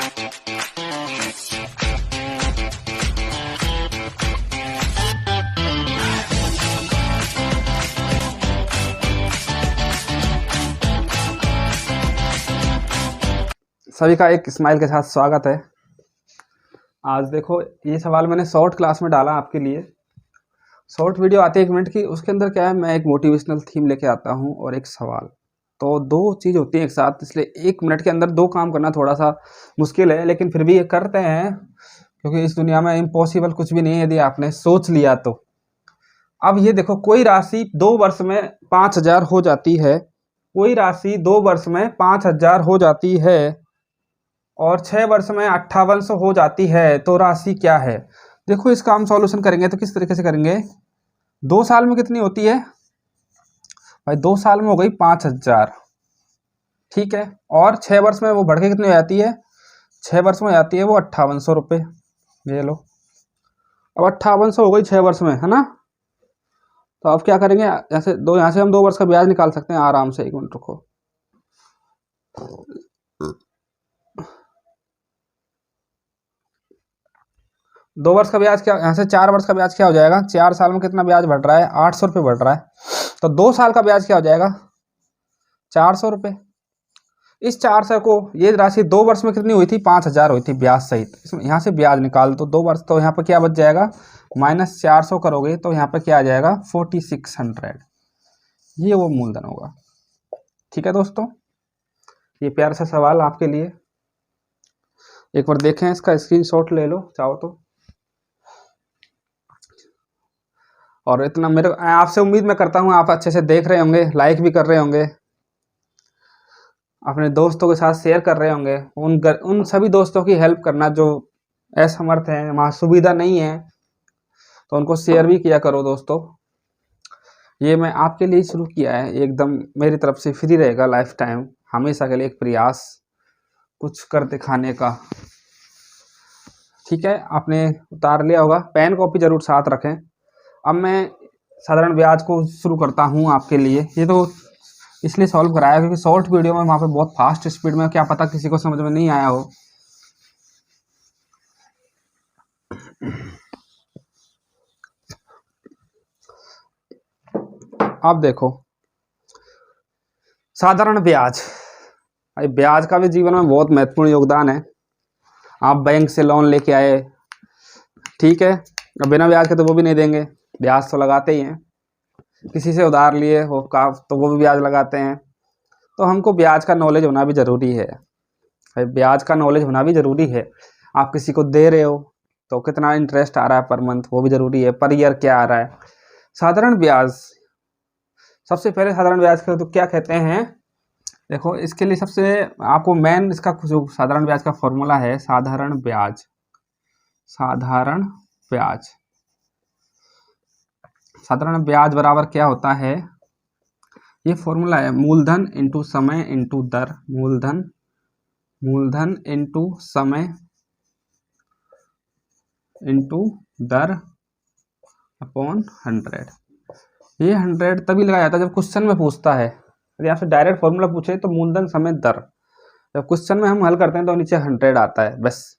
सभी का एक स्माइल के साथ स्वागत है। आज देखो ये सवाल मैंने शॉर्ट क्लास में डाला आपके लिए। शॉर्ट वीडियो आती है 1 मिनट की, उसके अंदर क्या है, मैं एक मोटिवेशनल थीम लेके आता हूँ और एक सवाल, तो 2 चीज़ होती है एक साथ, इसलिए 1 मिनट के अंदर 2 काम करना थोड़ा सा मुश्किल है, लेकिन फिर भी ये करते हैं क्योंकि इस दुनिया में इम्पॉसिबल कुछ भी नहीं है यदि आपने सोच लिया तो। अब ये देखो, कोई राशि 2 वर्ष में 5000 हो जाती है, कोई राशि 2 वर्ष में 5000 हो जाती है और 6 वर्ष में 5800 हो जाती है, तो राशि क्या है? देखो इसका हम सॉल्यूशन करेंगे तो किस तरीके से करेंगे। 2 साल में कितनी होती है भाई? 2 साल में हो गई 5000, ठीक है। और 6 वर्ष में वो बढ़ के कितनी हो जाती है? 6 वर्ष में जाती है वो 5800 रुपये। ये लो, अब 5800 हो गई 6 वर्ष में, है ना। तो अब क्या करेंगे, यहाँ से हम 2 वर्ष का ब्याज निकाल सकते हैं आराम से। 1 मिनट रुको। 2 वर्ष का ब्याज क्या, यहाँ से 4 वर्ष का ब्याज क्या हो जाएगा? 4 साल में कितना ब्याज बढ़ रहा है? 800 रुपये बढ़ रहा है। तो 2 साल का ब्याज क्या हो जाएगा? 400 रुपये। इस 400 को, ये राशि 2 वर्ष में कितनी हुई थी? 5000 हुई थी ब्याज सहित। इसमें यहाँ से ब्याज निकाल दो 2 वर्ष, तो यहाँ पर क्या बच जाएगा? -400 करोगे तो यहाँ पर क्या आ जाएगा? 4600। ये वो मूलधन होगा। ठीक है दोस्तों, ये प्यारा सा सवाल आपके लिए। एक बार देखें, इसका स्क्रीनशॉट ले लो चाहो तो। और इतना मेरे आपसे उम्मीद मैं करता हूँ आप अच्छे से देख रहे होंगे, लाइक भी कर रहे होंगे, अपने दोस्तों के साथ शेयर कर रहे होंगे। उन सभी दोस्तों की हेल्प करना जो असमर्थ हैं, वहाँ सुविधा नहीं है, तो उनको शेयर भी किया करो दोस्तों। ये मैं आपके लिए शुरू किया है, एकदम मेरी तरफ से फ्री रहेगा लाइफ टाइम, हमेशा के लिए एक प्रयास कुछ कर दिखाने का। ठीक है, आपने उतार लिया होगा, पेन कॉपी जरूर साथ रखें। अब मैं साधारण ब्याज को शुरू करता हूँ आपके लिए। ये तो इसलिए सॉल्व कराया क्योंकि शॉर्ट वीडियो में वहाँ पे बहुत फास्ट स्पीड में, क्या पता किसी को समझ में नहीं आया हो। अब देखो, साधारण ब्याज, ब्याज का भी जीवन में बहुत महत्वपूर्ण योगदान है। आप बैंक से लोन लेके आए, ठीक है, अब बिना ब्याज के तो वो भी नहीं देंगे, ब्याज तो लगाते ही हैं। किसी से उधार लिए हो का तो वो भी ब्याज लगाते हैं। तो हमको ब्याज का नॉलेज होना भी ज़रूरी है भाई, ब्याज का नॉलेज होना भी ज़रूरी है। आप किसी को दे रहे हो तो कितना इंटरेस्ट आ रहा है पर मंथ, वो भी ज़रूरी है। पर ईयर क्या आ रहा है? साधारण ब्याज, सबसे पहले साधारण ब्याज को तो क्या कहते हैं? देखो इसके लिए सबसे आपको मेन इसका जो साधारण ब्याज का फॉर्मूला है, साधारण ब्याज, साधारण ब्याज, साधारण ब्याज बराबर क्या होता है? ये फॉर्मूला है मूलधन इंटू समय इंटू दर, मूलधन इंटू समय इंटू दर अपॉन 100। ये 100 तभी लगाया जाता है जब क्वेश्चन में पूछता है। यदि आपसे डायरेक्ट फॉर्मूला पूछे तो मूलधन समय दर, जब क्वेश्चन में हम हल करते हैं तो नीचे 100 आता है बस।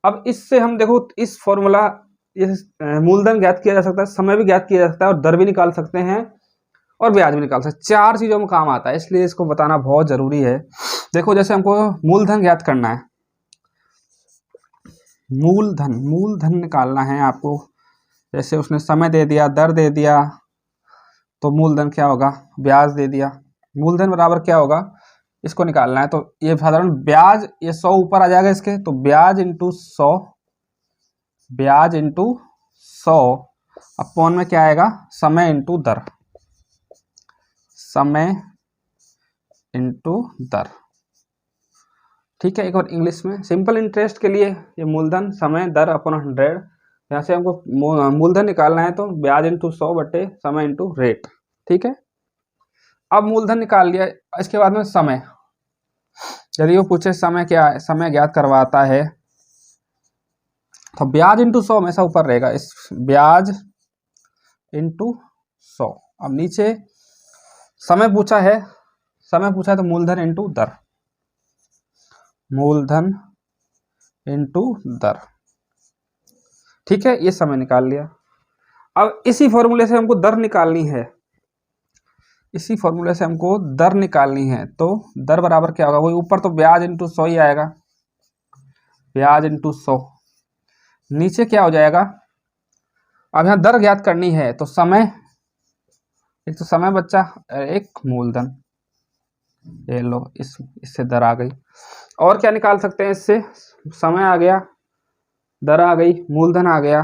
अब इससे हम देखो, इस फॉर्मूला, इस मूलधन ज्ञात किया जा सकता है, समय भी ज्ञात किया जा सकता है और दर भी निकाल सकते हैं और ब्याज भी निकाल सकते हैं। 4 चीज़ों में काम आता है, इसलिए इसको बताना बहुत ज़रूरी है। देखो जैसे हमको मूलधन ज्ञात करना है, मूलधन निकालना है आपको। जैसे उसने समय दे दिया, दर दे दिया, तो मूलधन क्या होगा? ब्याज दे दिया। मूलधन बराबर क्या होगा? इसको निकालना है। तो ये साधारण ब्याज, ये 100 ऊपर आ जाएगा इसके, तो ब्याज इंटू 100, ब्याज इंटू 100 अपॉन में क्या आएगा? समय इंटू दर, समय इंटू दर। ठीक है, एक बार इंग्लिश में सिंपल इंटरेस्ट के लिए ये मूलधन, समय, दर अपॉन 100। यहाँ से हमको मूलधन निकालना है तो ब्याज इंटू 100 बटे समय इंटू रेट। ठीक है, अब मूलधन निकाल लिया। इसके बाद में समय, यदि वो पूछे समय क्या है, समय ज्ञात करवाता है, तो ब्याज इंटू 100 हमेशा ऊपर रहेगा। इस ब्याज इंटू 100। अब नीचे समय पूछा है, समय पूछा है तो मूलधन इंटू दर, मूलधन इंटू दर। ठीक है, ये समय निकाल लिया। अब इसी फॉर्मूले से हमको दर निकालनी है, इसी फॉर्मूले से हमको दर निकालनी है। तो दर बराबर क्या होगा, वही ऊपर तो ब्याज इंटू 100 ही आएगा, ब्याज इंटू 100। नीचे क्या हो जाएगा, अब यहाँ दर ज्ञात करनी है तो समय, एक तो समय बच्चा, एक मूलधन, ये लो इससे दर आ गई। और क्या निकाल सकते हैं इससे, समय आ गया, दर आ गई, मूलधन आ गया।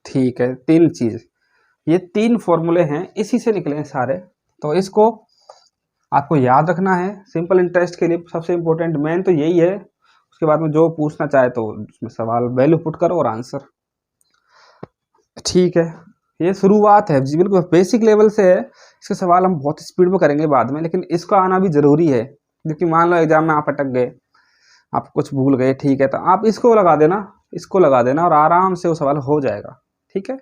ठीक है, तीन चीज, ये तीन फॉर्मूले हैं, इसी से निकले हैं सारे। तो इसको आपको याद रखना है। सिंपल इंटरेस्ट के लिए सबसे इम्पोर्टेंट मेन तो यही है। उसके बाद में जो पूछना चाहे तो उसमें सवाल वैल्यू पुट करो और आंसर। ठीक है, ये शुरुआत है जी, बिल्कुल बेसिक लेवल से है। इसके सवाल हम बहुत स्पीड में करेंगे बाद में, लेकिन इसका आना भी जरूरी है। क्योंकि मान लो एग्जाम में आप अटक गए, आप कुछ भूल गए, ठीक है, तो आप इसको लगा देना, इसको लगा देना और आराम से वो सवाल हो जाएगा। ठीक है,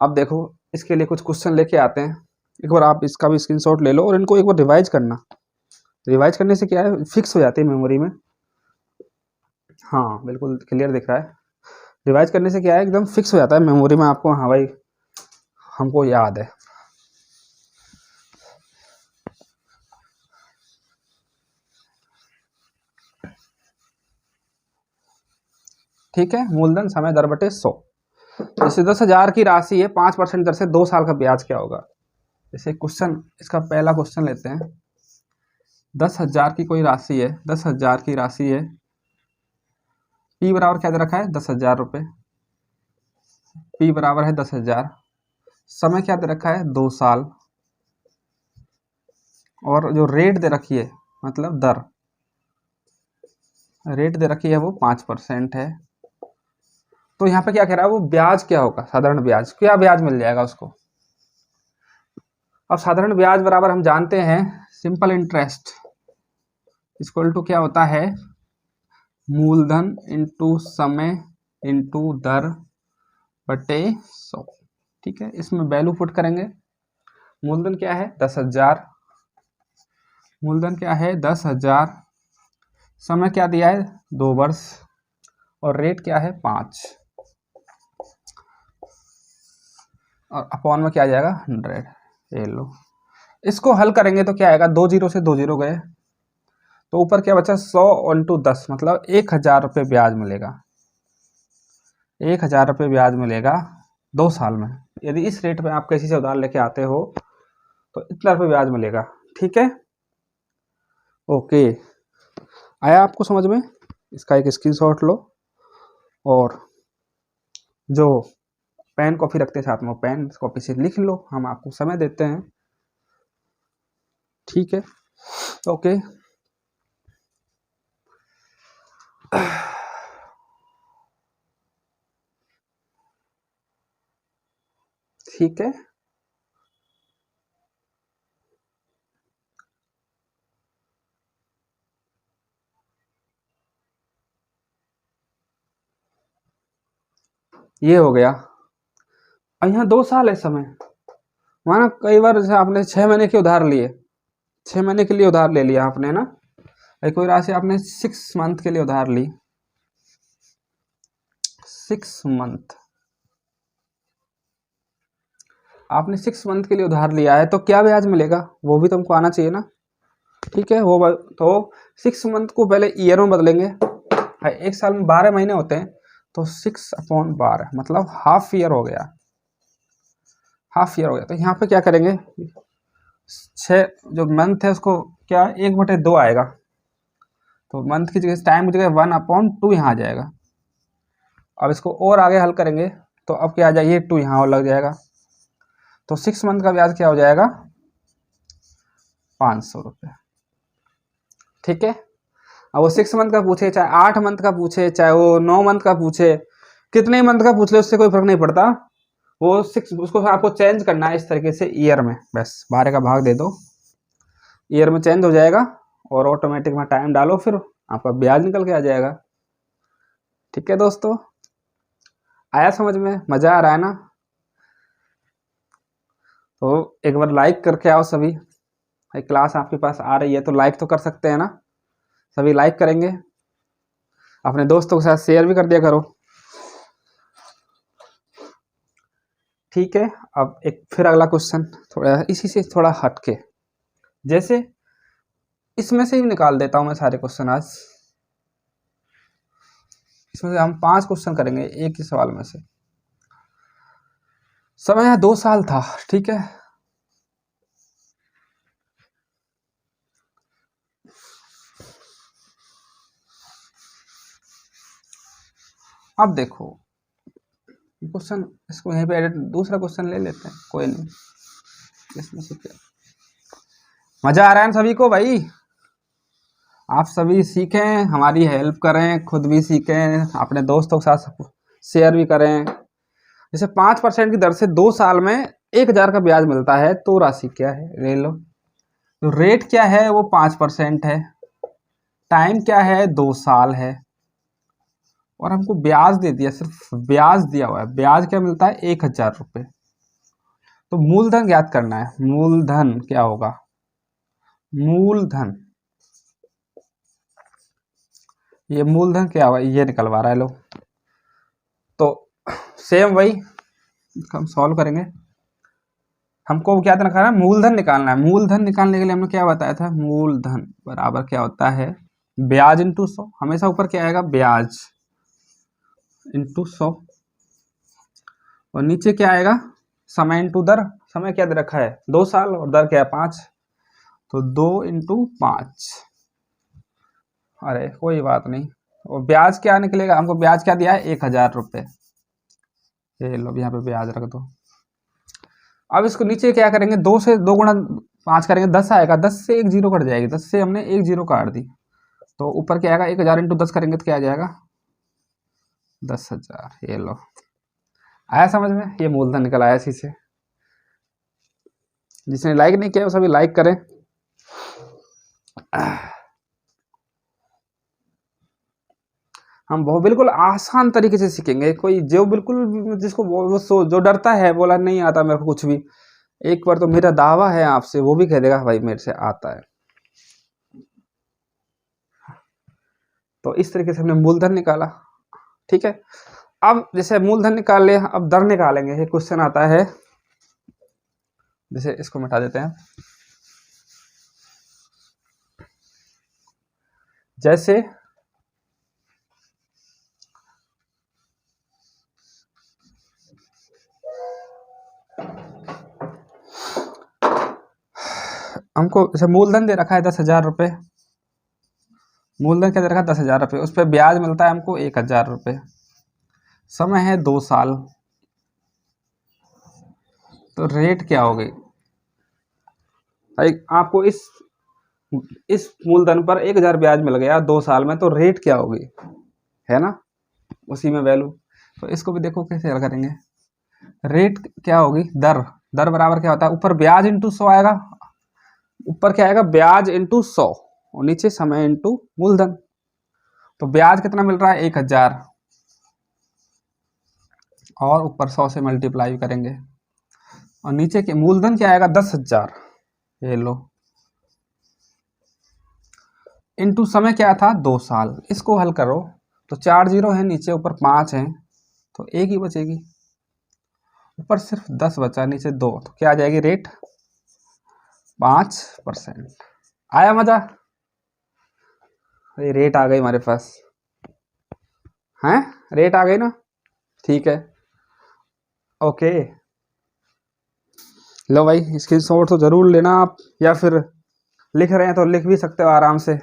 अब देखो इसके लिए कुछ क्वेश्चन लेके आते हैं। एक बार आप इसका भी स्क्रीनशॉट ले लो और इनको एक बार रिवाइज करना। रिवाइज करने से क्या है, फिक्स हो जाती है मेमोरी में। हाँ बिल्कुल क्लियर दिख रहा है। रिवाइज करने से क्या है, एकदम फिक्स हो जाता है मेमोरी में आपको, हाँ भाई हमको याद है। ठीक है, मूलधन समय दर बटे 100। जैसे 10,000 की राशि है, 5% दर से 2 साल का ब्याज क्या होगा। जैसे क्वेश्चन, इसका पहला क्वेश्चन लेते हैं। 10,000 की कोई राशि है, 10,000 की राशि है, पी बराबर क्या दे रखा है, 10,000 रुपये, पी बराबर है 10,000, समय क्या दे रखा है 2 साल, और जो रेट दे रखी है मतलब दर, रेट दे रखी है वो 5% है। तो यहाँ पे क्या कह रहा है, वो ब्याज क्या होगा, साधारण ब्याज, क्या ब्याज मिल जाएगा उसको। अब साधारण ब्याज बराबर हम जानते हैं सिंपल इंटरेस्ट इक्वल टू क्या होता है, मूलधन इंटू समय इंटू दर बटे 100। ठीक है, इसमें वैल्यू पुट करेंगे। मूलधन क्या है 10,000, मूलधन क्या है 10,000, समय क्या दिया है 2 वर्ष, और रेट क्या है 5, और अपॉन में क्या आ जाएगा 100। ये लो, इसको हल करेंगे तो क्या आएगा, 2 जीरो से 2 जीरो गए, तो ऊपर क्या बचा 100 इंटू 10, मतलब 1,000 रुपये ब्याज मिलेगा, 1,000 रुपये ब्याज मिलेगा 2 साल में। यदि इस रेट में आप किसी से उधार लेके आते हो तो इतना रुपये ब्याज मिलेगा। ठीक है, ओके, आया आपको समझ में। इसका एक स्क्रीनशॉट लो, और जो पेन कॉपी रखते हैं साथ में, पेन कॉपी से लिख लो, हम आपको समय देते हैं। ठीक है, ओके, ठीक है, ये हो गया। अब यहाँ 2 साल है समय, माना कई बार जैसे आपने 6 महीने के उधार लिए, 6 महीने के लिए उधार ले लिया आपने ना, कोई राशि आपने 6 मंथ के लिए उधार ली, 6 मंथ आपने 6 मंथ के लिए उधार लिया है, तो क्या ब्याज मिलेगा वो भी तुमको आना चाहिए ना। ठीक है, वो तो 6 मंथ को पहले ईयर में बदलेंगे, एक साल में 12 महीने होते हैं, तो 6/12 मतलब हाफ ईयर हो गया, हाफ ईयर हो गया। तो यहाँ पे क्या करेंगे, 6 जो मंथ है उसको क्या 1/2 आएगा, तो मंथ की जगह टाइम की जगह 1/2 यहाँ आ जाएगा। अब इसको और आगे हल करेंगे तो अब क्या आ जाएगा, ये 2 यहाँ और लग जाएगा, तो 6 मंथ का ब्याज क्या हो जाएगा 500 रुपये। ठीक है, अब वो 6 मंथ का पूछे, चाहे 8 मंथ का पूछे, चाहे वो 9 मंथ का पूछे, कितने मंथ का पूछ ले उससे कोई फर्क नहीं पड़ता। वो 6 उसको आपको चेंज करना है इस तरीके से ईयर में, बस 12 का भाग दे दो, ईयर में चेंज हो जाएगा, और ऑटोमेटिक वहाँ टाइम डालो, फिर आपका ब्याज निकल के आ जाएगा। ठीक है दोस्तों, आया समझ में, मजा आ रहा है ना। तो एक बार लाइक करके आओ सभी, क्लास आपके पास आ रही है तो लाइक तो कर सकते हैं ना, सभी लाइक करेंगे। अपने दोस्तों के साथ शेयर भी कर दिया करो। ठीक है, अब एक फिर अगला क्वेश्चन थोड़ा इसी से थोड़ा हटके, जैसे इसमें से ही निकाल देता हूं मैं सारे क्वेश्चन आज। इसमें से हम 5 क्वेश्चन करेंगे एक ही सवाल में से। समय 2 साल था, ठीक है। अब देखो क्वेश्चन, इसको यहीं पे एडिट, दूसरा क्वेश्चन ले लेते हैं, कोई नहीं। इसमें से क्या मजा आ रहा है सभी को भाई? आप सभी सीखें, हमारी हेल्प करें, खुद भी सीखें, अपने दोस्तों के साथ शेयर भी करें। जैसे 5% की दर से 2 साल में 1000 का ब्याज मिलता है, तो राशि क्या है? ले लो। तो रेट क्या है? वो 5% है। टाइम क्या है? 2 साल है। और हमको ब्याज दे दिया, सिर्फ ब्याज दिया हुआ है। ब्याज क्या मिलता है? 1000 रुपये। तो मूलधन ज्ञात करना है। मूलधन क्या होगा? मूलधन, ये मूलधन क्या होगा? ये निकलवा रहा है लो। तो सेम वही हम सॉल्व करेंगे। हमको क्या रखा है? मूलधन निकालना है। मूलधन निकालने के लिए हमने क्या बताया था? मूलधन बराबर क्या होता है? ब्याज इंटू 100। हमेशा ऊपर क्या आएगा? ब्याज इंटू 100। और नीचे क्या आएगा? समय इंटू दर। समय क्या दे रखा है? 2 साल, और दर क्या है? 5। तो 2 इंटू 5। अरे कोई बात नहीं। और ब्याज क्या निकलेगा? हमको ब्याज क्या दिया है? 1000 रुपये। ये लो, यहाँ पे ब्याज रख दो। अब इसको नीचे क्या करेंगे? 2 से 2 गुणा 5 करेंगे, 10 आएगा। 10 से एक जीरो कट जाएगी, 10 से हमने एक जीरो काट दी। तो ऊपर क्या आएगा? 1000 इंटू 10 करेंगे तो क्या आ जाएगा? 10,000। ये लो, आया समझ में? ये मूलधन निकल आया इसी से। जिसने लाइक नहीं किया वो सभी लाइक करें। हम बहुत बिल्कुल आसान तरीके से सीखेंगे। कोई जो बिल्कुल जिसको जो डरता है, बोला नहीं आता मेरे को कुछ भी, एक बार तो मेरा दावा है आपसे, वो भी कह देगा भाई मेरे से आता है। तो इस तरीके से हमने मूलधन निकाला, ठीक है। अब जैसे मूलधन निकाल लिया, अब दर निकालेंगे। ये क्वेश्चन आता है, जैसे इसको मिटा देते हैं। जैसे हमको जैसे मूलधन दे रखा है 10,000 रुपये। मूलधन क्या दे रखा है? 10,000 रुपये। उस पर ब्याज मिलता है हमको 1000 रुपये। समय है 2 साल। तो रेट क्या हो गई? आपको इस मूलधन पर 1000 ब्याज मिल गया 2 साल में, तो रेट क्या होगी? है ना, उसी में वैल्यू। तो इसको भी देखो कैसे हल करेंगे। रेट क्या होगी? दर। दर बराबर क्या होता है? ऊपर ब्याज इंटू 100 आएगा। ऊपर क्या आएगा? ब्याज इंटू 100, और नीचे समय इंटू मूलधन। तो ब्याज कितना मिल रहा है? 1000, और ऊपर 100 से मल्टीप्लाई करेंगे। और नीचे के मूलधन क्या आएगा? 10,000। ये लो, इंटू समय क्या था? 2 साल। इसको हल करो तो 4 जीरो है नीचे, ऊपर 5 है, तो एक ही बचेगी। ऊपर सिर्फ 10 बचा, नीचे 2, तो क्या आ जाएगी? रेट 5%। आया मजा? अरे रेट आ गई हमारे पास, हैं? रेट आ गई ना? ठीक है, ओके। लो भाई, स्क्रीनशॉट तो जरूर लेना आप, या फिर लिख रहे हैं तो लिख भी सकते हो आराम से।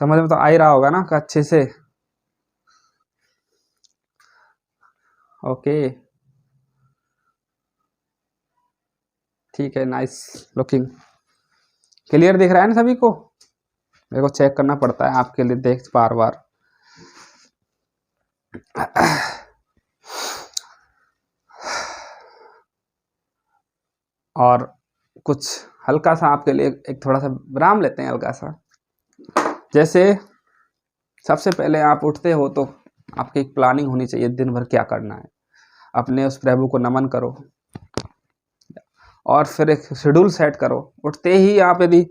समझ में तो आ ही रहा होगा ना अच्छे से? ओके, ठीक है, नाइस लुकिंग। क्लियर दिख रहा है ना सभी को? मेरे को चेक करना पड़ता है आपके लिए, देख बार बार। और कुछ हल्का सा आपके लिए एक थोड़ा सा विराम लेते हैं, हल्का सा। जैसे सबसे पहले आप उठते हो तो आपकी एक प्लानिंग होनी चाहिए, दिन भर क्या करना है। अपने उस प्रभु को नमन करो, और फिर एक शेड्यूल सेट करो। उठते ही आप यदि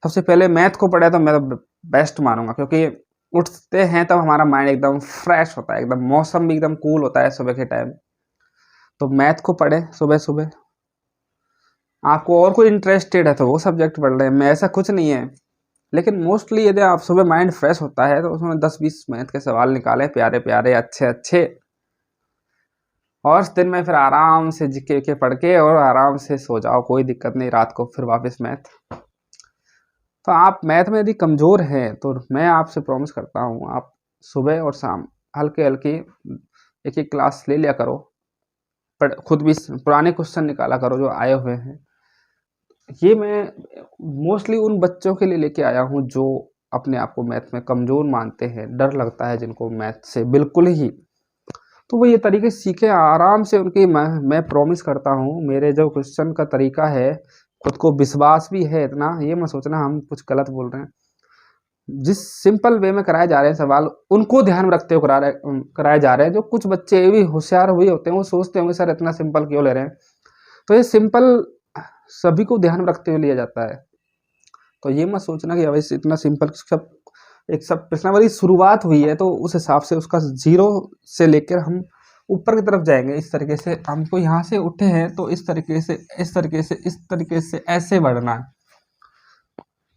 सबसे पहले मैथ को पढ़े तो मैं तो बेस्ट मानूंगा, क्योंकि उठते हैं तब हमारा माइंड एकदम फ्रेश होता है, एकदम मौसम भी एकदम कूल होता है सुबह के टाइम। तो मैथ को पढ़े सुबह सुबह। आपको और कोई इंटरेस्टेड है तो वो सब्जेक्ट पढ़ रहे हैं, मैं ऐसा कुछ नहीं है। लेकिन मोस्टली यदि आप सुबह माइंड फ्रेश होता है तो उसमें 10-20 मैथ के सवाल निकालें, प्यारे प्यारे अच्छे अच्छे, और उस दिन में फिर आराम से जीके के पढ़ के और आराम से सो जाओ, कोई दिक्कत नहीं, रात को फिर वापस मैथ। तो आप मैथ में यदि कमज़ोर हैं तो मैं आपसे प्रॉमिस करता हूँ, आप सुबह और शाम हल्के हल्की एक एक क्लास ले लिया करो, पर खुद भी पुराने क्वेश्चन निकाला करो जो आए हुए हैं। ये मैं मोस्टली उन बच्चों के लिए लेके आया हूँ जो अपने आप को मैथ में कमज़ोर मानते हैं, डर लगता है जिनको मैथ से बिल्कुल ही, तो वो ये तरीके सीखे आराम से उनकी। मैं प्रॉमिस करता हूँ, मेरे जो क्वेश्चन का तरीका है, खुद को विश्वास भी है इतना, ये मत सोचना हम कुछ गलत बोल रहे हैं। जिस सिंपल वे में कराए जा रहे हैं सवाल, उनको ध्यान में रखते हुए कराए जा रहे हैं। जो कुछ बच्चे ये भी होशियार हुए होते हैं, वो सोचते होंगे सर इतना सिंपल क्यों ले रहे हैं, तो ये सिंपल सभी को ध्यान में रखते हुए लिया जाता है। तो ये मत सोचना कि वैसे इतना सिंपल, सब प्रश्नावली शुरुआत हुई है तो उस हिसाब से उसका 0 से लेकर हम ऊपर की तरफ जाएंगे। इस तरीके से हमको यहाँ से उठे हैं तो इस तरीके से, इस तरीके से, इस तरीके से ऐसे बढ़ना है।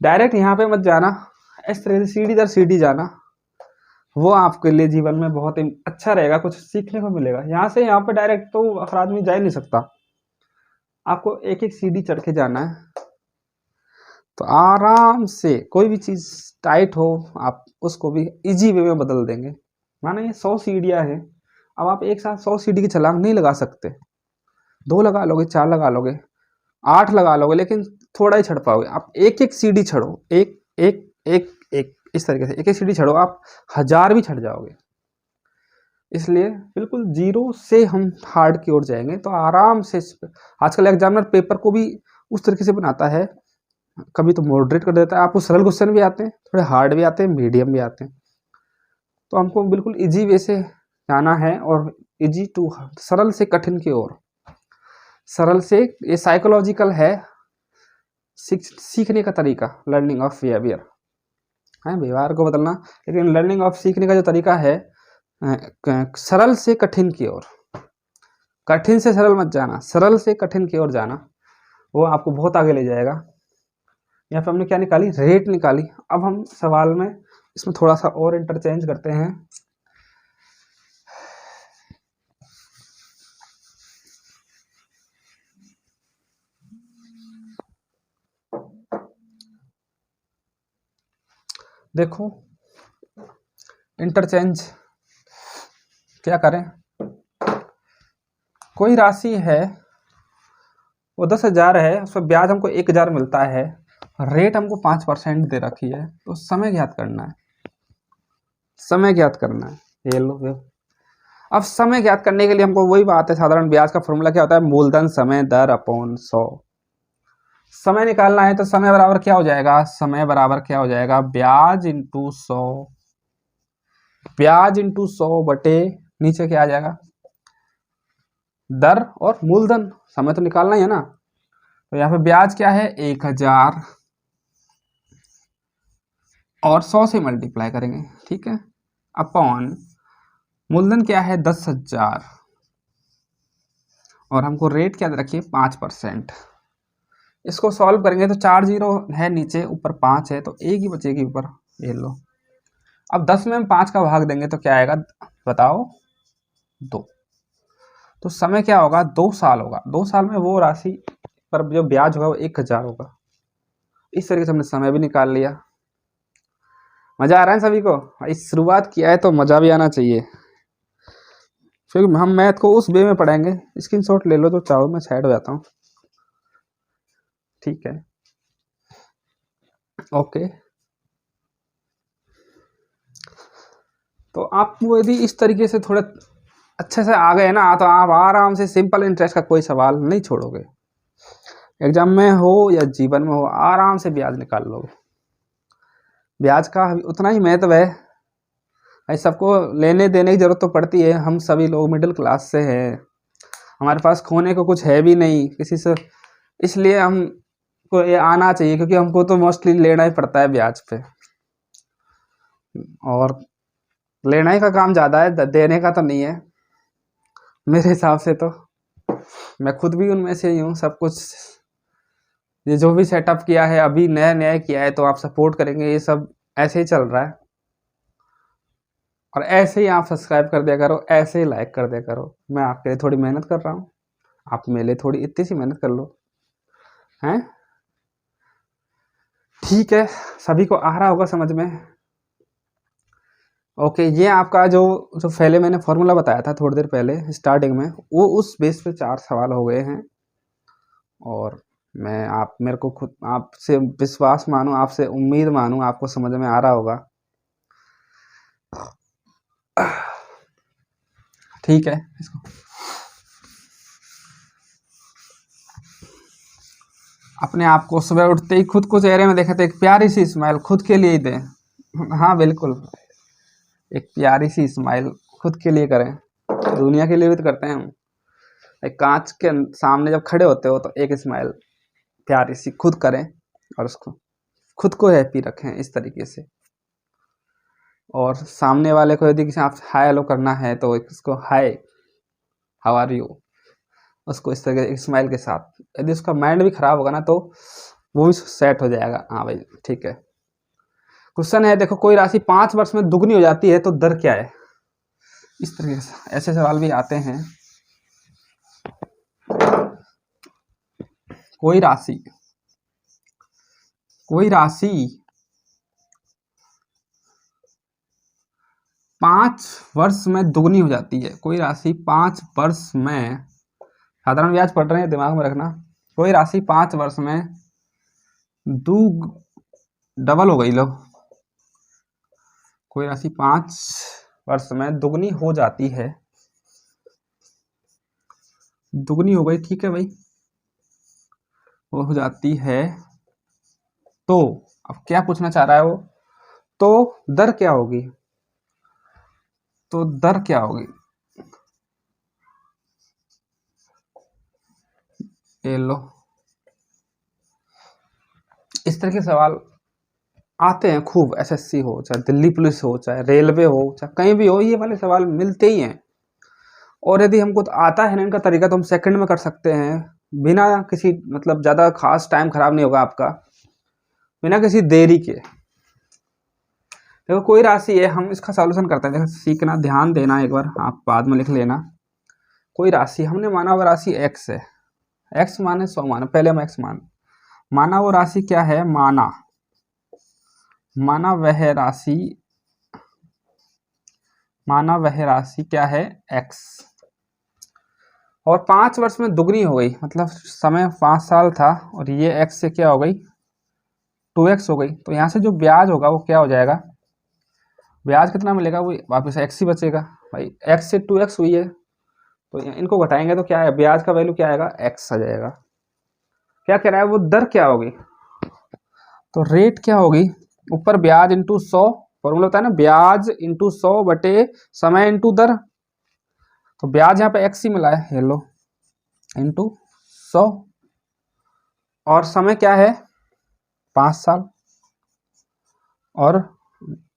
डायरेक्ट यहाँ पे मत जाना, इस तरह से सीढ़ी दर सीढ़ी जाना, वो आपके लिए जीवन में बहुत ही अच्छा रहेगा, कुछ सीखने को मिलेगा। यहाँ से यहाँ पे डायरेक्ट तो हर आदमी जा ही नहीं सकता, आपको एक एक सीढ़ी चढ़ के जाना है। तो आराम से कोई भी चीज़ टाइट हो आप उसको भी इजी वे में बदल देंगे। माना ये 100 सीढ़ियाँ हैं, अब आप एक साथ 100 सीढ़ी की छलांग नहीं लगा सकते, 2 लगा लोगे, 4 लगा लोगे, 8 लगा लोगे, लेकिन थोड़ा ही चढ़ पाओगे। आप एक एक सीढ़ी चढ़ो, एक एक एक एक इस तरीके से एक एक सीढ़ी चढ़ो, आप 1000 भी चढ़ जाओगे। इसलिए बिल्कुल 0 से हम हार्ड की ओर जाएंगे। तो आराम से आजकल एग्जामिनर पेपर को भी उस तरीके से बनाता है, कभी तो मॉडरेट कर देता है, आपको सरल क्वेश्चन भी आते हैं, थोड़े हार्ड भी आते हैं, मीडियम भी आते हैं। तो हमको बिल्कुल इजी वे से जाना है, और इजी टू सरल से कठिन की ओर। सरल से ये साइकोलॉजिकल है, सीखने का तरीका, लर्निंग ऑफ बिहेवियर है, व्यवहार को बदलना, लेकिन लर्निंग ऑफ सीखने का जो तरीका है सरल से कठिन की ओर। कठिन से सरल मत जाना, सरल से कठिन की ओर जाना, वो आपको बहुत आगे ले जाएगा। यहाँ पे हमने क्या निकाली, रेट निकाली। अब हम सवाल में इसमें थोड़ा सा और इंटरचेंज करते हैं। देखो इंटरचेंज क्या करें, कोई राशि है वो 10,000 है, उस पर ब्याज हमको 1,000 मिलता है, रेट हमको 5% दे रखी है, तो समय ज्ञात करना है। समय ज्ञात करना है, ये लो। अब समय ज्ञात करने के लिए हमको वही बात है, साधारण ब्याज का फॉर्मूला क्या होता है, मूलधन समय दर अपॉन 100। समय निकालना है तो समय बराबर क्या हो जाएगा, समय बराबर क्या हो जाएगा, ब्याज इंटू 100, ब्याज इंटू 100 बटे नीचे क्या आ जाएगा, दर और मूलधन। समय तो निकालना ही है ना, तो यहाँ पे ब्याज क्या है 1,000 और 100 से मल्टीप्लाई करेंगे, ठीक है, अपॉन मूलधन क्या है 10,000 और हमको रेट क्या रखिए 5%। इसको सॉल्व करेंगे तो 4 जीरो है नीचे, ऊपर 5 है, तो एक ही बचेगी ऊपर, ये लो। अब 10 में हम 5 का भाग देंगे तो क्या आएगा बताओ, 2। तो समय क्या होगा, 2 साल होगा। 2 साल में वो राशि पर जो ब्याज होगा वो 1,000 होगा। इस तरीके से हमने समय भी निकाल लिया। मजा आ रहा है सभी को, इस शुरुआत किया है तो मजा भी आना चाहिए। फिर हम मैथ को उस वे में पढ़ेंगे, स्क्रीनशॉट ले लो जो चाहो, मैं साइड हो जाता हूँ, ठीक है, ओके। तो आप यदि इस तरीके से थोड़े अच्छे से आ गए ना, तो आप आराम से सिंपल इंटरेस्ट का कोई सवाल नहीं छोड़ोगे, एग्जाम में हो या जीवन में हो, आराम से ब्याज निकाल लोगे। ब्याज का उतना ही महत्व है, सबको लेने देने की जरूरत तो पड़ती है, हम सभी लोग मिडिल क्लास से हैं, हमारे पास खोने को कुछ है भी नहीं किसी से, इसलिए हमको ये आना चाहिए, क्योंकि हमको तो मोस्टली लेना ही पड़ता है ब्याज पे। और लेना ही का काम ज़्यादा है, देने का तो नहीं है मेरे हिसाब से। तो मैं खुद भी उनमें से ही हूँ। सब कुछ ये जो भी सेटअप किया है अभी नया नया किया है, तो आप सपोर्ट करेंगे, ये सब ऐसे ही चल रहा है। और ऐसे ही आप सब्सक्राइब कर दिया करो, ऐसे ही लाइक कर दिया करो। मैं आपके लिए थोड़ी मेहनत कर रहा हूँ, आप मेरे लिए थोड़ी इतनी सी मेहनत कर लो, हैं? ठीक है, सभी को आ रहा होगा समझ में। ओके, ये आपका जो जो पहले मैंने फॉर्मूला बताया था थोड़ी देर पहले स्टार्टिंग में, वो उस बेस पे 4 सवाल हो गए हैं। और मैं आप मेरे को खुद आपसे विश्वास मानूँ, आपसे उम्मीद मानूँ, आपको समझ में आ रहा होगा। ठीक है, इसको अपने आप को सुबह उठते ही खुद को चेहरे में देखें तो एक प्यारी सी स्माइल खुद के लिए ही दें। हाँ बिल्कुल, एक प्यारी सी स्माइल खुद के लिए करें, दुनिया के लिए भी तो करते हैं हम। एक कांच के सामने जब खड़े होते हो तो एक स्माइल प्यारी सी खुद करें, और उसको खुद को हैप्पी रखें इस तरीके से। और सामने वाले को यदि किसी आप हाय हेलो करना है तो इसको हाय हाउ आर यू, उसको इस तरह के स्माइल के साथ। यदि उसका माइंड भी खराब होगा ना तो वो भी सेट हो जाएगा। हाँ भाई ठीक है। क्वेश्चन है, देखो कोई राशि 5 वर्ष में दुगनी हो जाती है तो दर क्या है? इस तरीके से ऐसे सवाल भी आते हैं। कोई राशि 5 वर्ष में दुगनी हो जाती है। कोई राशि 5 वर्ष में, साधारण ब्याज पढ़ रहे हैं दिमाग में रखना, कोई राशि 5 वर्ष में डबल हो गई। लो, कोई राशि 5 वर्ष में दुगनी हो जाती है, दुगनी हो गई, ठीक है भाई, वो हो जाती है। तो अब क्या पूछना चाह रहा है वो, तो दर क्या होगी? तो दर क्या होगी? ये लो, इस तरह के सवाल आते हैं खूब। एसएससी हो, चाहे दिल्ली पुलिस हो, चाहे रेलवे हो, चाहे कहीं भी हो, ये वाले सवाल मिलते ही हैं। और यदि हमको तो आता है ना इनका तरीका, तो हम सेकंड में कर सकते हैं, बिना किसी मतलब ज़्यादा खास टाइम खराब नहीं होगा आपका, बिना किसी देरी के। देखो कोई राशि है, हम इसका सॉल्यूशन करते हैं। देखो सीखना, ध्यान देना, एक बार आप बाद में लिख लेना। कोई राशि हमने माना, वो राशि x है, x माने 100 माना, पहले हम x माना वो राशि क्या है, माना वह राशि क्या है, x। और 5 वर्ष में दुगनी हो गई, मतलब समय 5 साल था और ये x से क्या हो गई, 2x हो गई। तो यहाँ से जो ब्याज होगा वो क्या हो जाएगा, ब्याज कितना मिलेगा, वो वापस x ही बचेगा भाई। x से 2x हुई है तो इनको घटाएंगे तो क्या है, ब्याज का वैल्यू क्या आएगा, x आ जाएगा। क्या कह रहा है वो, दर क्या होगी, तो रेट क्या होगी, ऊपर ब्याज इंटू 100, फॉर्मूला होता है ना, ब्याज इंटू 100 बटे समय इंटू दर। तो ब्याज यहाँ पे x ही मिला है, ये लो, इंटू 100, और समय क्या है 5 साल, और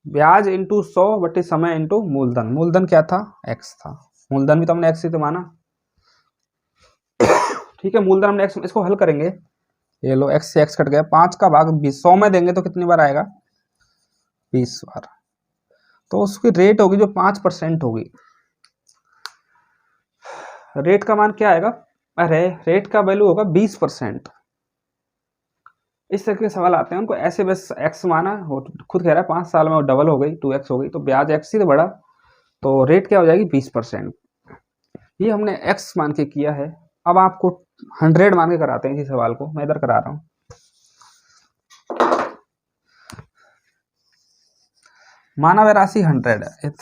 ब्याज इंटू 100 बटे समय इंटू मूलधन। मूलधन क्या था, x था, मूलधन भी तो हमने x ही तो माना। ठीक है, मूलधन हमने x, इसको हल करेंगे, ये लो x से x कट गया, 5 का भाग 20, 100 में देंगे तो कितनी बार आएगा, 20 बार। तो उसकी रेट होगी जो 5% होगी। रेट का मान क्या आएगा, अरे रेट का वैल्यू होगा 20%। इस तरह के सवाल आते हैं, उनको ऐसे बस x माना, खुद कह रहा है 5 साल में वो डबल हो गई, 2x हो गई, तो ब्याज x ही तो बढ़ा, तो रेट क्या हो जाएगी 20%। ये हमने x मान के किया है। अब आपको 100 मान के कराते हैं इसी सवाल को, मैं इधर करा रहा हूँ। माना वह राशि 100 है,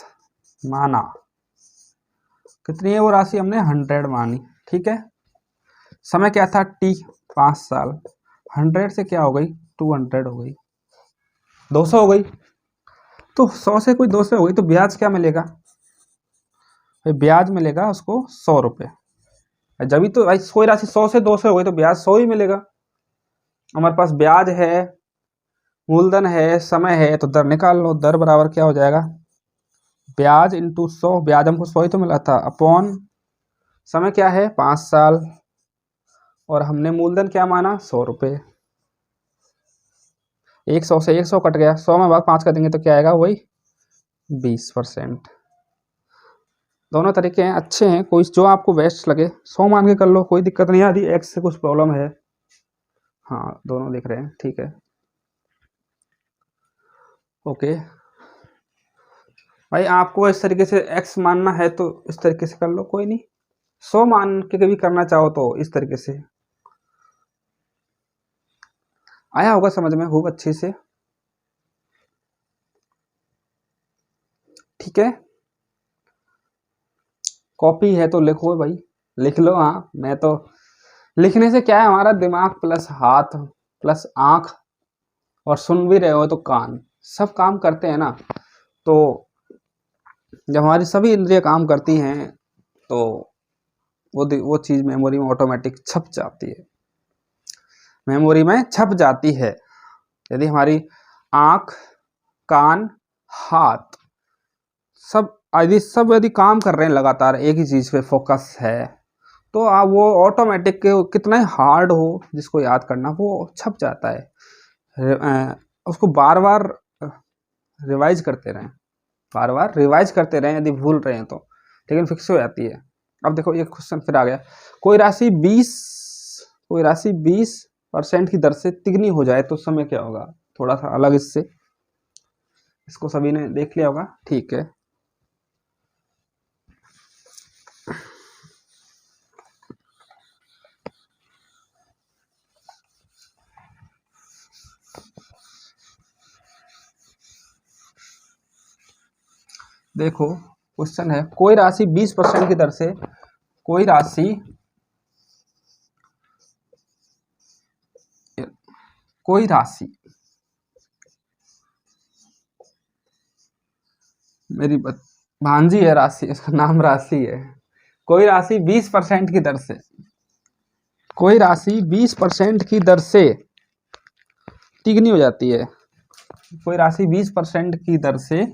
माना कितनी है वो राशि, हमने 100 मानी, ठीक है। समय क्या था t, 5 साल, 100 से क्या हो गई 200 हो गई, 200 हो गई। तो 100 से कोई 200 हो गई तो ब्याज क्या मिलेगा, ब्याज मिलेगा उसको 100 रुपये। जब भी तो भाई कोई राशि 100 से 200 हो गई तो ब्याज 100 ही मिलेगा। हमारे पास ब्याज है मूलधन है, समय है, तो दर निकाल लो। दर बराबर क्या हो जाएगा, ब्याज इंटू 100, ब्याज हमको 100 ही तो मिला था, अपॉन समय क्या है 5 साल, और हमने मूलधन क्या माना 100 रुपये। 100 से 100 कट गया, 100 में भाग 5 कर देंगे तो क्या आएगा, वही 20%। दोनों तरीके हैं, अच्छे हैं, कोई जो आपको बेस्ट लगे 100 मान के कर लो, कोई दिक्कत नहीं है। यदि एक्स से कुछ प्रॉब्लम है, हाँ दोनों दिख रहे हैं, ठीक है, ओके। भाई आपको इस तरीके से एक्स मानना है तो इस तरीके से कर लो, कोई नहीं। 100 मान के कभी करना चाहो तो इस तरीके से। आया होगा समझ में खूब अच्छे से, ठीक है। कॉपी है तो लिखो भाई, लिख लो। हाँ मैं तो लिखने से क्या है, हमारा दिमाग प्लस हाथ प्लस आंख, और सुन भी रहे हो तो कान, सब काम करते हैं ना। तो जब हमारी सभी इंद्रियां काम करती हैं तो वो चीज़ मेमोरी में ऑटोमेटिक छप जाती है, मेमोरी में छप जाती है। यदि हमारी आंख, कान, हाथ यदि काम कर रहे हैं लगातार, एक ही चीज़ पे फोकस है, तो आप वो ऑटोमेटिक कितना ही हार्ड हो जिसको याद करना, वो छप जाता है। उसको बार बार रिवाइज करते रहें, बार बार रिवाइज करते रहें, यदि भूल रहे हैं तो, लेकिन फिक्स हो जाती है। अब देखो ये क्वेश्चन फिर आ गया, कोई राशि 20% की दर से तिगुनी हो जाए तो समय क्या होगा। थोड़ा सा अलग इससे, इसको सभी ने देख लिया होगा, ठीक है। देखो क्वेश्चन है, कोई राशि 20% की दर से, कोई राशि मेरी भांजी है राशि, इसका नाम राशि है। कोई राशि 20% की दर से, कोई राशि 20% की दर से तिगुनी हो जाती है। कोई राशि 20% की दर से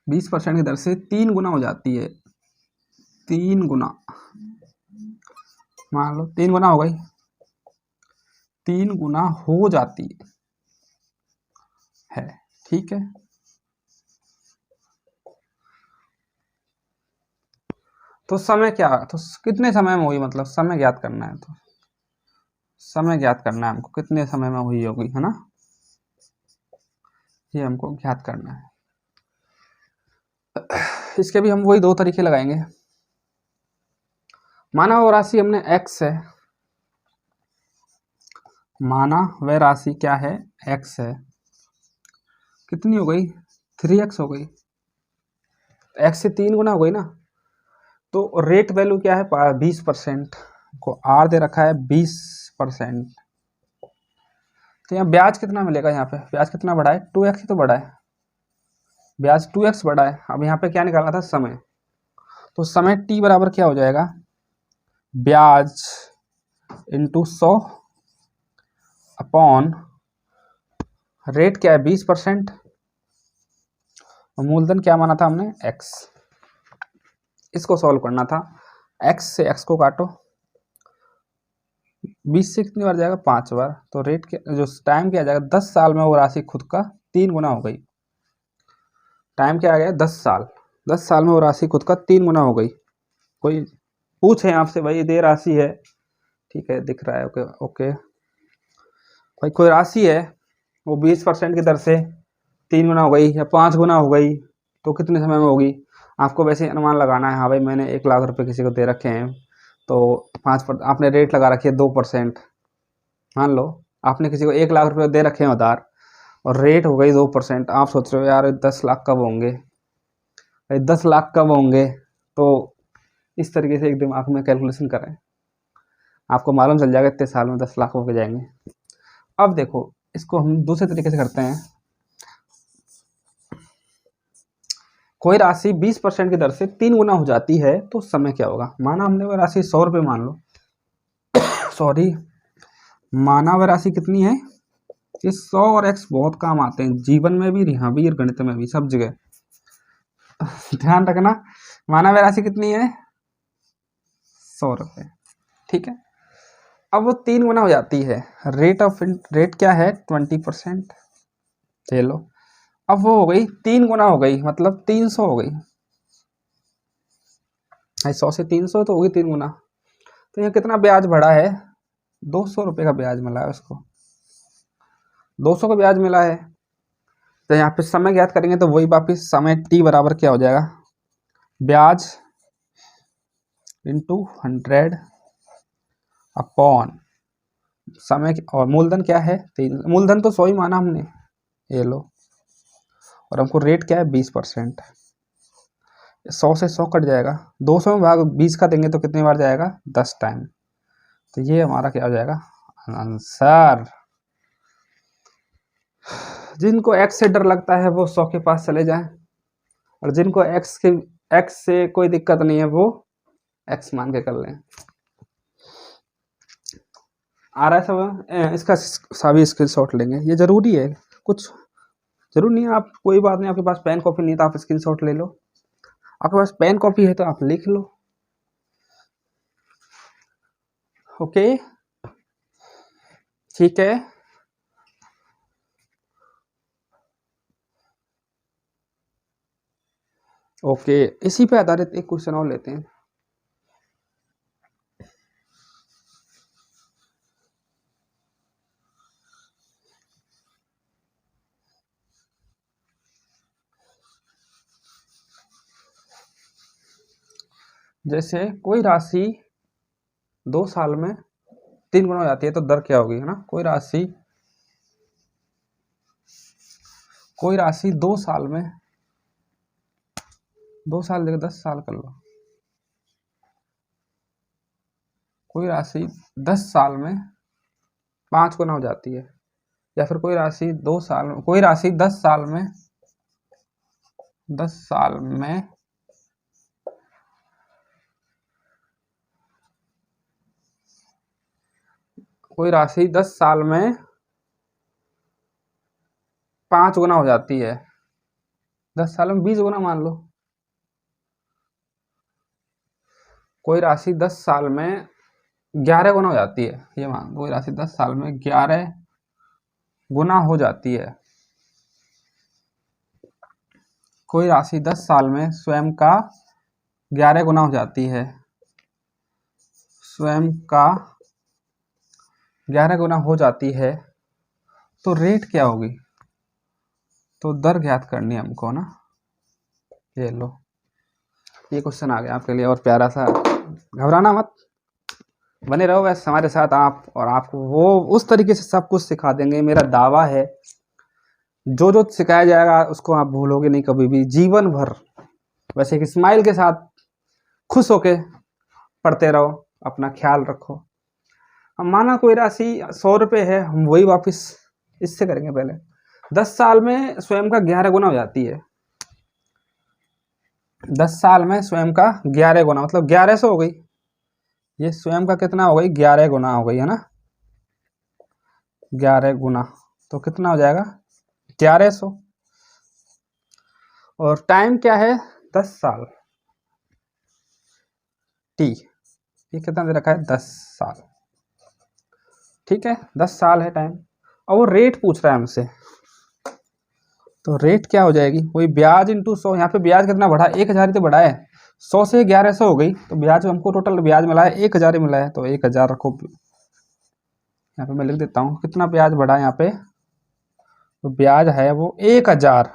20% की दर से 3 गुना हो जाती है। 3 गुना, मान लो 3 गुना हो गई, 3 गुना हो जाती है, ठीक है। तो समय क्या, तो कितने समय में हुई, मतलब समय ज्ञात करना है, तो समय ज्ञात करना है हमको, कितने समय में हुई होगी, है ना, ये हमको ज्ञात करना है। इसके भी हम वही 2 तरीके लगाएंगे। माना वो राशि हमने x है, माना वह राशि क्या है, x है, कितनी हो गई 3x हो गई, x से 3 गुना हो गई ना। तो रेट वैल्यू क्या है 20%, को r दे रखा है 20%। तो यहाँ ब्याज कितना मिलेगा, यहाँ पे ब्याज कितना बढ़ा है, 2x ही तो बढ़ा है, ब्याज 2x बढ़ा है। अब यहाँ पे क्या निकालना था, समय। तो समय t बराबर क्या हो जाएगा, ब्याज इंटू 100 अपॉन रेट क्या है 20%, और मूलधन क्या माना था हमने x। इसको सॉल्व करना था, x से x को काटो, 20 से कितनी बार जाएगा 5 बार, तो रेट के जो टाइम क्या आ जाएगा 10 साल में वो राशि खुद का 3 गुना हो गई। टाइम क्या आ गया 10 साल, 10 साल में वो राशि खुद का 3 गुना हो गई। कोई पूछे आपसे भाई दे राशि है, ठीक है दिख रहा है, ओके ओके। भाई कोई राशि है वो 20% की दर से 3 गुना हो गई या 5 गुना हो गई, तो कितने समय में होगी। आपको वैसे अनुमान लगाना है, हाँ भाई मैंने 1 लाख रुपए किसी को दे रखे हैं, तो 5% आपने रेट लगा रखी है 2%। मान लो आपने किसी को 1 लाख रुपए दे रखे हैं उधार, और रेट हो गई 2%। आप सोच रहे हो यार 10 लाख कब होंगे, 10 लाख कब होंगे। तो इस तरीके से एक दिमाग में कैलकुलेशन करें, आपको मालूम चल जाएगा इतने साल में 10 लाख हो के जाएंगे। अब देखो इसको हम दूसरे तरीके से करते हैं, कोई राशि 20% की दर से 3 गुना हो जाती है तो समय क्या होगा। माना हमने वो राशि 100 रुपये मान लो, सॉरी मानव राशि कितनी है? ये 100 और x बहुत काम आते हैं जीवन में भी, यहाँ भी और गणित में भी, सब जगह ध्यान रखना। मानव राशि कितनी है? 100 रुपये। ठीक है, अब वो 3 गुना हो जाती है। रेट क्या है? 20%। चलो, अब वो हो गई 3 गुना हो गई, मतलब 300 हो गई। 100 से 300 तो होगी 3 गुना। तो यहाँ कितना ब्याज बढ़ा है? 200 रुपये का ब्याज मिला है उसको, 200 का ब्याज मिला है। तो यहाँ पे समय ज्ञात करेंगे तो वही वापिस समय t बराबर क्या हो जाएगा? ब्याज इंटू 100 अपॉन समय। और मूलधन क्या है? 3। मूलधन तो 100 ही माना हमने, ये लो। और हमको रेट क्या है? 20%। 100 से 100 कट जाएगा, 200 में भाग 20 का देंगे तो कितनी बार जाएगा? 10 टाइम। तो ये हमारा क्या हो जाएगा? आंसर। जिनको x से डर लगता है वो 100 के पास चले जाएं, और जिनको x से कोई दिक्कत नहीं है वो x मान के कर लें। आ रहा है सब? इसका सभी स्क्रीनशॉट लेंगे, ये जरूरी है। कुछ जरूर नहीं है, आप कोई बात नहीं, आपके पास पेन कॉपी नहीं तो आप स्क्रीनशॉट ले लो, आपके पास पेन कॉपी है तो आप लिख लो। ओके, ठीक है। ओके, इसी पे आधारित एक क्वेश्चन और लेते हैं। जैसे कोई राशि 2 साल में 3 गुना हो जाती है तो दर क्या होगी, है ना? कोई राशि 2 साल में, 2 साल देकर 10 साल कर लो। कोई राशि 10 साल में 5 गुना हो जाती है, या फिर कोई राशि 2 साल में, कोई राशि 10 साल में, 10 साल में कोई राशि 10 साल में 5 गुना हो जाती है, 10 साल में 20 गुना मान लो। कोई राशि 10 साल में 11 गुना हो जाती है, ये मान, कोई राशि 10 साल में 11 गुना हो जाती है। कोई राशि 10 साल में स्वयं का 11 गुना हो जाती है, स्वयं का 11 गुना हो जाती है, तो रेट क्या होगी? तो दर ज्ञात करनी है हमको ना। ये लो, ये क्वेश्चन आ गया आपके लिए और प्यारा सा। घबराना मत, बने रहो वैसे हमारे साथ आप, और आपको वो उस तरीके से सब कुछ सिखा देंगे, मेरा दावा है। जो जो सिखाया जाएगा उसको आप भूलोगे नहीं कभी भी, जीवन भर। वैसे एक स्माइल के साथ खुश होके पढ़ते रहो, अपना ख्याल रखो। हम माना कोई राशि 100 रुपये है, हम वही वापस इससे करेंगे। पहले 10 साल में स्वयं का 11 गुना हो जाती है, 10 साल में स्वयं का 11 गुना मतलब 1100 हो गई। ये स्वयं का कितना हो गई? 11 गुना हो गई, है ना? 11 गुना तो कितना हो जाएगा? 1100। और टाइम क्या है? 10 साल। टी ये कितना दे रखा है? 10 साल। ठीक है, 10 साल है टाइम। और वो रेट पूछ रहा है हमसे, तो रेट क्या हो जाएगी? वही ब्याज इंटू 100। यहाँ पे ब्याज कितना बढ़ा? 1000 ही तो बढ़ा है। 100 से 1100 हो गई, तो ब्याज हमको टोटल ब्याज मिला है 1000 ही मिला है, तो 1000 रखो। यहाँ पे मैं लिख देता हूँ कितना ब्याज बढ़ा है यहाँ पे। तो ब्याज है वो 1000।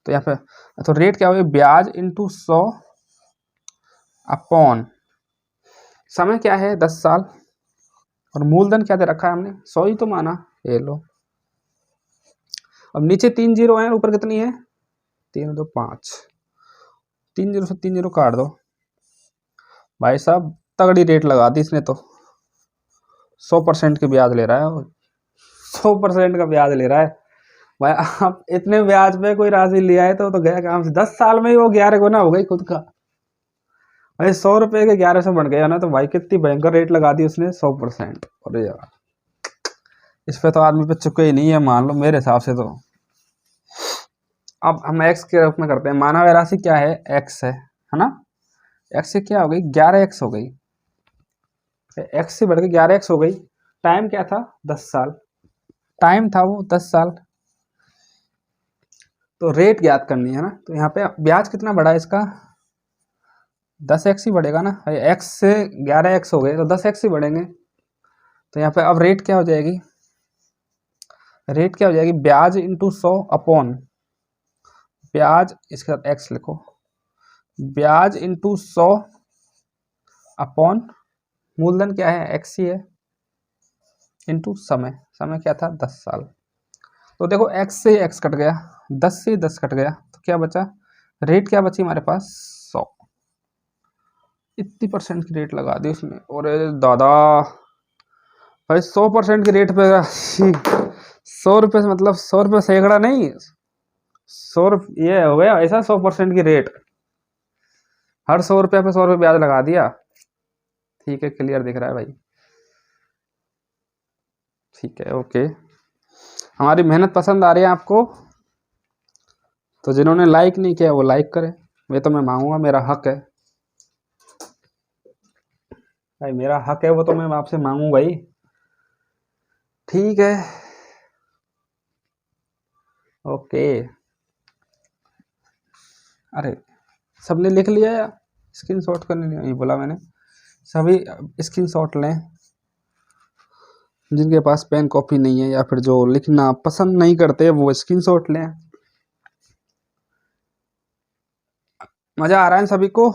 तो यहाँ पे तो रेट क्या हो गया? ब्याज इंटू 100 अपॉन समय क्या है? 10 साल। और मूलधन क्या दे रखा है हमने? 100 ही तो माना, ये लो। अब नीचे 3 जीरो है, ऊपर कितनी है? 3 2 5, 3 जीरो से 3 जीरो काट दो। भाई साहब तगड़ी रेट लगा दी इसने तो, 100% की ब्याज ले रहा है, 100% का ब्याज ले रहा है। भाई आप इतने ब्याज पे कोई राशि लिया है तो गया काम से। 10 साल में ही वो 11 गुना हो गई खुद का। भाई 100 रुपये के 1100 बन गए ना, तो भाई कितनी भयंकर रेट लगा दी उसने, 100%। अरे यार इस पे तो आदमी पे चुके ही नहीं है, मान लो मेरे हिसाब से तो। अब हम एक्स के रूप में करते हैं, मानव राशि क्या है, एक्स है ना। एक्स से क्या हो गई, 11x हो गई, एक्स से बढ़ के 11x हो गई। टाइम क्या था, 10 साल, टाइम था वो 10 साल। तो रेट ज्ञात करनी है ना, तो यहाँ पे ब्याज कितना बढ़ा है इसका, 10x ही बढ़ेगा ना, एक्स से 11x हो गए तो 10x ही बढ़ेंगे। तो यहाँ पे अब रेट क्या हो जाएगी, रेट क्या हो जाएगी, ब्याज इंटू 100 अपॉन ब्याज, इसके साथ एक्स लिखो, ब्याज इंटू 100 अपॉन मूलधन क्या है, एक्स ही है, इंटू समय, समय क्या था 10 साल। तो देखो एक्स से एक्स कट गया, 10 से 10 कट गया, तो क्या बचा, रेट क्या बची हमारे पास 100। इतनी परसेंट की रेट लगा दी उसने, और दादा भाई 100% की रेट पे 100 रुपये से मतलब 100 रुपये सैकड़ा नहीं, 100 ये हो गया ऐसा, 100% की रेट, हर 100 रुपये पे 100 रुपये ब्याज लगा दिया। ठीक है, क्लियर दिख रहा है भाई, ठीक है, ओके। हमारी मेहनत पसंद आ रही है आपको, तो जिन्होंने लाइक नहीं किया वो लाइक करें, वे तो मैं मांगूंगा, मेरा हक है भाई, मेरा हक है वो तो मैं आपसे मांगूंगा ही। ठीक है, ओके। अरे सबने लिख लिया या स्क्रीनशॉट करने नहीं बोला मैंने, सभी स्क्रीनशॉट लें, जिनके पास पेन कॉपी नहीं है या फिर जो लिखना पसंद नहीं करते वो स्क्रीनशॉट लें। मजा आ रहा है सभी को,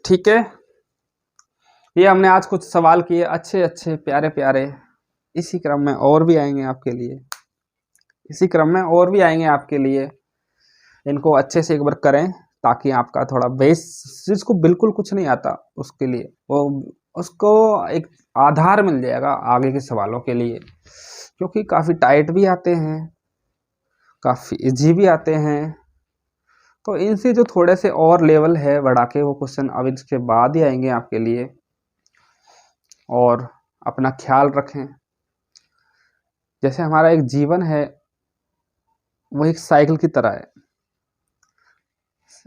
ठीक है। ये हमने आज कुछ सवाल किए अच्छे अच्छे प्यारे प्यारे, इसी क्रम में और भी आएंगे आपके लिए, इसी क्रम में और भी आएंगे आपके लिए। इनको अच्छे से एक बार करें, ताकि आपका थोड़ा बेस, जिसको बिल्कुल कुछ नहीं आता उसके लिए वो, उसको एक आधार मिल जाएगा आगे के सवालों के लिए, क्योंकि काफ़ी टाइट भी आते हैं, काफ़ी इजी भी आते हैं। तो इनसे जो थोड़े से और लेवल है बढ़ा के वो क्वेश्चन अब इसके बाद ही आएंगे आपके लिए। और अपना ख्याल रखें, जैसे हमारा एक जीवन है वो एक साइकिल की तरह है,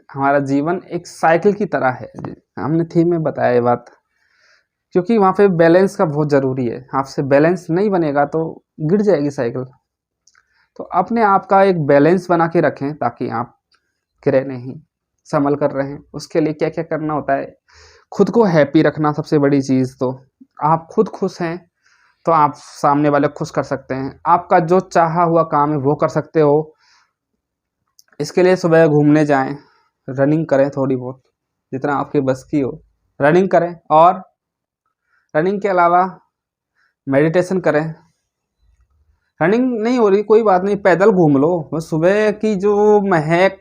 हमारा जीवन एक साइकिल की तरह है, हमने थीम में बताया ये बात, क्योंकि वहाँ पे बैलेंस का बहुत ज़रूरी है, आपसे बैलेंस नहीं बनेगा तो गिर जाएगी साइकिल। तो अपने आप का एक बैलेंस बना के रखें, ताकि आप गिरे नहीं, संभल कर रहें। उसके लिए क्या क्या करना होता है, खुद को हैप्पी रखना सबसे बड़ी चीज़। तो आप खुद खुश हैं तो आप सामने वाले खुश कर सकते हैं, आपका जो चाहा हुआ काम है वो कर सकते हो। इसके लिए सुबह घूमने जाएं, रनिंग करें थोड़ी बहुत, जितना आपके बस की हो रनिंग करें, और रनिंग के अलावा मेडिटेशन करें। रनिंग नहीं हो रही कोई बात नहीं, पैदल घूम लो, बस सुबह की जो महक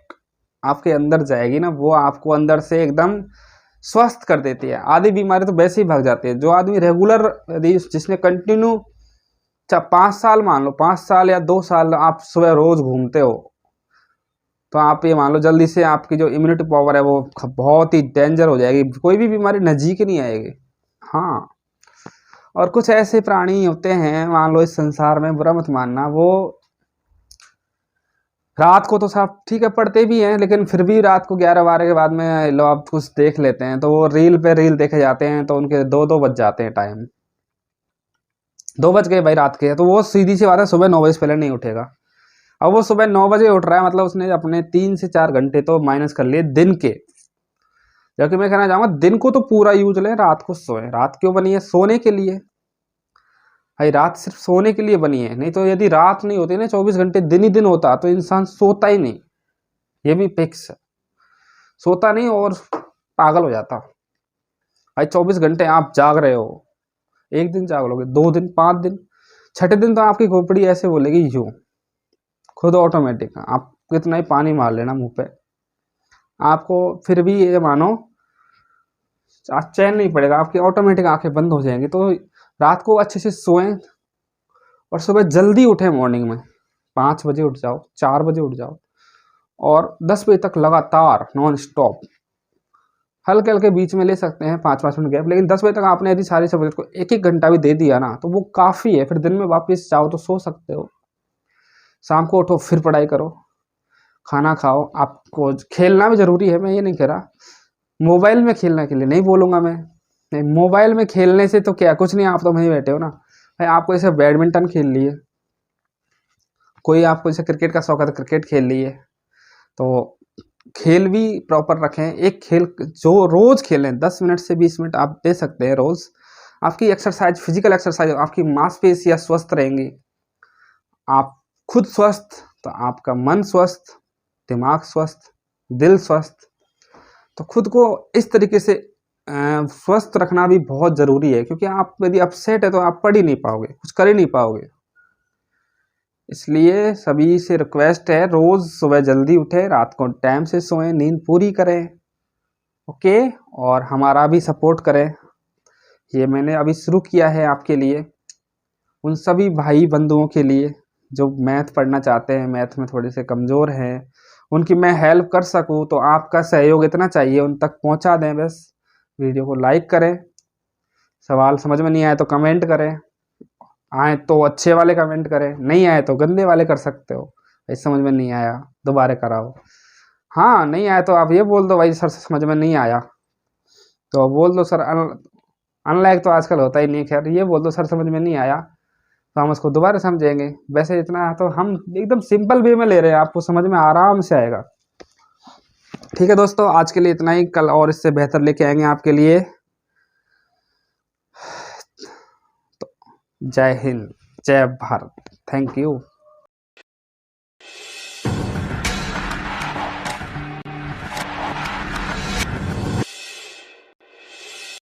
आपके अंदर जाएगी ना, वो आपको अंदर से एकदम स्वस्थ कर देती है। आधी बीमारी तो वैसे ही भाग जाती है। जो आदमी रेगुलर, यदि जिसने कंटिन्यू 5 साल, मान लो 5 साल या 2 साल आप सुबह रोज घूमते हो, तो आप ये मान लो जल्दी से आपकी जो इम्यूनिटी पावर है वो बहुत ही डेंजर हो जाएगी, कोई भी बीमारी नज़दीक नहीं आएगी। हाँ, और कुछ ऐसे प्राणी होते हैं, मान लो इस संसार में, बुरा मत मानना, वो रात को तो सब ठीक है पढ़ते भी हैं, लेकिन फिर भी रात को 11-12 के बाद में लो आप कुछ देख लेते हैं, तो वो रील पे रील देखे जाते हैं, तो उनके 2-2 बज जाते हैं, टाइम 2 बज गए भाई रात के, तो वो सीधी सी बात है सुबह 9 बजे से पहले नहीं उठेगा। अब वो सुबह 9 बजे उठ रहा है, मतलब उसने अपने 3 से 4 घंटे तो माइनस कर लिए दिन के। जबकि मैं कहना चाहूँगा दिन को तो पूरा यूज लें, रात को सोएं। रात क्यों बनी है, सोने के लिए भाई, रात सिर्फ सोने के लिए बनी है। नहीं तो यदि रात नहीं होती ना, 24 घंटे दिन ही दिन होता, तो इंसान सोता ही नहीं, ये भी फिक्स है, सोता नहीं और पागल हो जाता। भाई 24 घंटे आप जाग रहे हो, एक दिन जाग लोगे, 2 दिन, 5 दिन, छठे दिन तो आपकी खोपड़ी ऐसे बोलेगी यूं, खुद ऑटोमेटिक आप कितना ही पानी मार लेना मुंह पे, आपको फिर भी ये मानो चैन नहीं पड़ेगा, आपकी ऑटोमेटिक आंखें बंद हो जाएंगी। तो रात को अच्छे से सोएं और सुबह जल्दी उठें मॉर्निंग में, 5 बजे उठ जाओ, 4 बजे उठ जाओ और 10 बजे तक लगातार नॉन स्टॉप, हल्के हल्के बीच में ले सकते हैं 5-5 मिनट गैप, लेकिन 10 बजे तक आपने यदि सारे सब्जेक्ट को एक एक घंटा भी दे दिया ना तो वो काफ़ी है। फिर दिन में वापस जाओ तो सो सकते हो, शाम को उठो फिर पढ़ाई करो, खाना खाओ। आपको खेलना भी ज़रूरी है, मैं ये नहीं कह रहा मोबाइल में खेलने के लिए नहीं बोलूँगा मैं, नहीं मोबाइल में खेलने से तो क्या कुछ नहीं, आप तो वहीं बैठे हो ना भाई। आपको जैसे बैडमिंटन खेल लिए, कोई आपको जैसे क्रिकेट का शौक है तो क्रिकेट खेल लिए, तो खेल भी प्रॉपर रखें। एक खेल जो रोज़ खेलें 10 मिनट से 20 मिनट आप दे सकते हैं रोज़, आपकी एक्सरसाइज, फिजिकल एक्सरसाइज, आपकी मांसपेशियाँ स्वस्थ रहेंगी, आप खुद स्वस्थ तो आपका मन स्वस्थ, दिमाग स्वस्थ, दिल स्वस्थ। तो खुद को इस तरीके से स्वस्थ रखना भी बहुत ज़रूरी है, क्योंकि आप यदि अपसेट है तो आप पढ़ ही नहीं पाओगे, कुछ कर ही नहीं पाओगे। इसलिए सभी से रिक्वेस्ट है, रोज़ सुबह जल्दी उठें, रात को टाइम से सोएं, नींद पूरी करें, ओके। और हमारा भी सपोर्ट करें। ये मैंने अभी शुरू किया है आपके लिए, उन सभी भाई बंधुओं के लिए जो मैथ पढ़ना चाहते हैं, मैथ में थोड़े से कमज़ोर हैं, उनकी मैं हेल्प कर सकूं तो आपका सहयोग इतना चाहिए, उन तक पहुंचा दें बस। वीडियो को लाइक करें, सवाल समझ में नहीं आए तो कमेंट करें, आए तो अच्छे वाले कमेंट करें, नहीं आए तो गंदे वाले कर सकते हो, भाई समझ में नहीं आया दोबारा कराओ। हाँ नहीं आया तो आप ये बोल दो भाई सर समझ में नहीं आया, तो बोल दो सर अनलाइक तो आजकल होता ही नहीं, खैर ये बोल दो सर समझ में नहीं आया, तो हम उसको दोबारा समझेंगे। वैसे इतना तो हम एकदम सिंपल वे में ले रहे हैं, आपको समझ में आराम से आएगा। ठीक है दोस्तों, आज के लिए इतना ही, कल और इससे बेहतर लेके आएंगे आपके लिए। तो जय हिंद, जय भारत, थैंक यू।